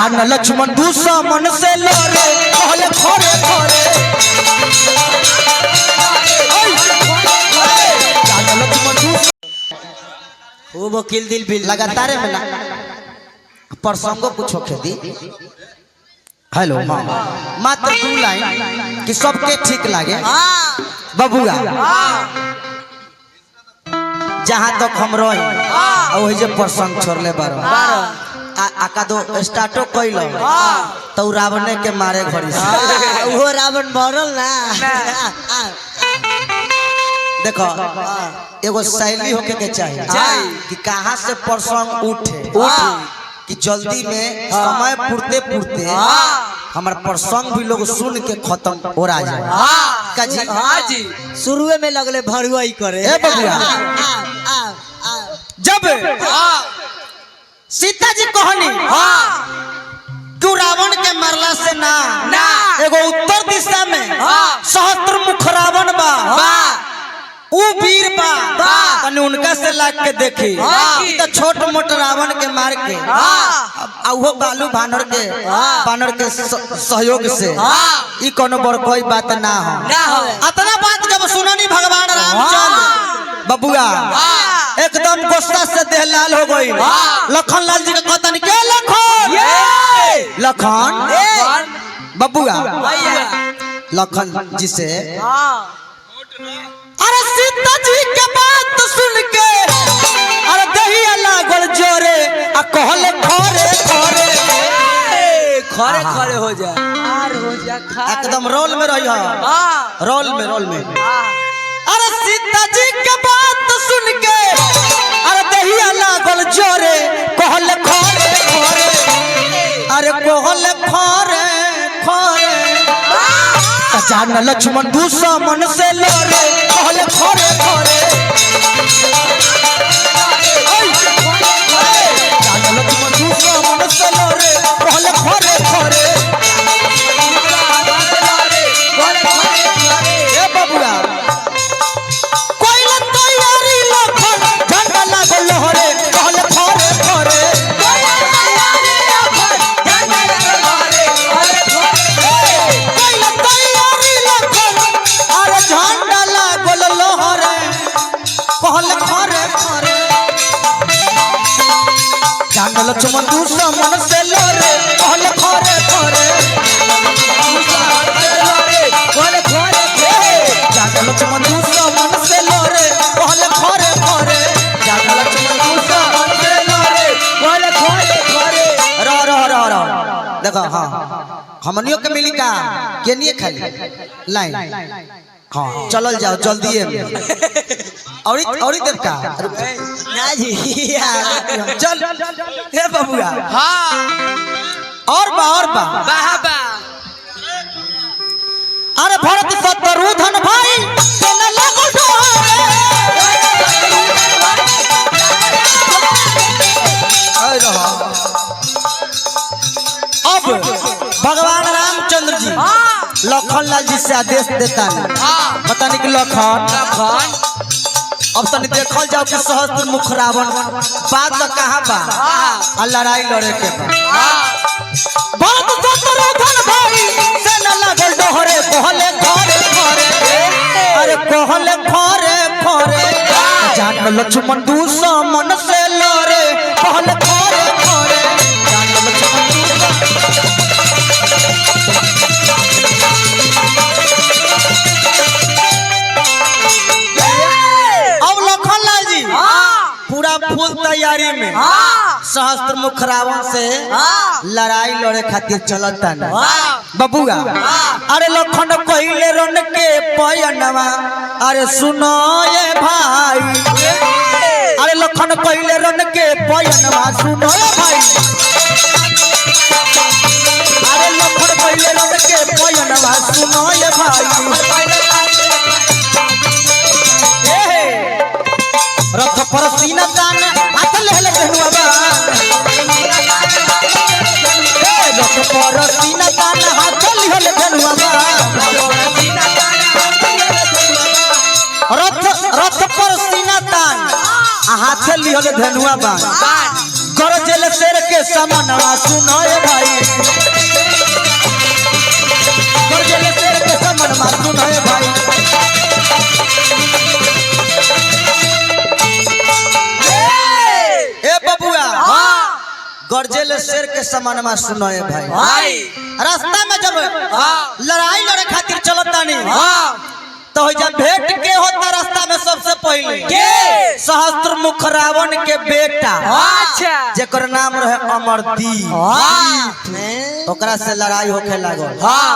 जान लक्ष्मण दुश्मन से लड़े कहले खरे खरे जान लक्ष्मण दुश्मन वो वकील दिल भी लगातार में ना प्रसंगों कुछ होके दी। हेलो मात्र 2 लाइन कि सबके ठीक लागे बबुआ जहाँ तक हम रही वही जो प्रसंग छोड़ले बारो आका दो स्टार्टो कैल तो रावण के मारे घड़ी वो रावण मरल ना देखो एगो शैली होके के चाहिए कि कहाँ से प्रसंग उठे कि जल्दी में समय पूर्ते पूर्ते हमारा प्रसंग भी लोग सुन के खत्म हो रहा जाए। हाँ जी शुरुए में लगले भरुआई करे जब सीता जी कहनी तू रावण के मरला से ना एगो उत्तर दिशा में सहस्त्र मुख रावण बा ऊ वीर बा तने उनका से लाग के देखी तो छोट मोट रावण के मार के वो बालू बानर के सहयोग से ई कोनो बड़ कोई बात ना हो। इतना बात जब सुननी भगवान रामचंद्र बबुआ एकदम गुस्सा से देह लाल हो गई। लखन लाल जी के कहतन के लखन बबुआ लखन जी से अरे सीता जी के बात सुन के अरे दहिया लागल जोरे आ कहले खरे खरे खरे खरे हो जा एकदम रोल में रही है रोल में अरे सीता जी के बात सुन के अरे दहिया लागल जोरे कहले खरे खरे अरे कहले खरे खरे जान लक्ष्मण दुश्मन से लड़े कहले खरे खरे जान लक्ष्मण दुश्मन से लड़े कहले खरे खरे ए बबुआ कोई तैयारी लखन झंडा लागल लहरे कहले खरे खरे जान लक्ष्मण दुश्मन से लड़े कहले खरे खरे जान लक्ष्मण दुश्मन से लड़े कहले खरे खरे जान लक्ष्मण दुश्मन से लड़े कहले खरे खरे रह देखो हाँ हमनियों के मिली का के नहीं खाली लाइन हाँ चलल जाओ जल्दी और देव का ना जी चल हे बबुआ और बा अरे भरत शत्रुघ्न भाई केना लागो डोरे अब भगवान रामचंद्र जी लखन लाल जी से आदेश देता है पता नहीं कि लखन अब तनी देखल जाओ कि सहस्त्र मुख रावण बात तो कहाँ बा लड़ाई लड़े के भरत शत्रुघ्न भाई से न लगल डोहरे कहले खरे खरे अरे कहले खरे खरे जान लक्ष्मण दुश्मन से लड़े कहले खरे खरे जान लक्ष्मण पूरा फुल तैयारी में सहस्त्र मुख रावण से लड़ाई लड़े खातिर चलता ना बबुआ अरे लखन कहले रन के पयनवा अरे सुनो ये भाई अरे लखन कहले रन के पयनवा सुनो ये भाई अरे लखन कहले रन के पयनवा सुनो ये भाई रथ पर सीना तान हाथ लेले धनुआ बा रथ पर सीना तान हाथ लेले धनुआ बा रथ पर सीना तान हाथ लेले धनुआ बा गरजेल शेर के के समनवा सुनो ए भाई गर्जले शेर के समनवा सुनो ए भाई ए बबुआ गर्जले शेर के समनवा सुनो ए भाई रास्ता में जब लड़ाई लड़े खातिर चलता नहीं तो जब भेंट के होता रास्ता में सबसे पहले सहस्त्र मुख रावण के बेटा जेकर नाम रहे अमरदीप ओकरा से लड़ाई होखे लागल।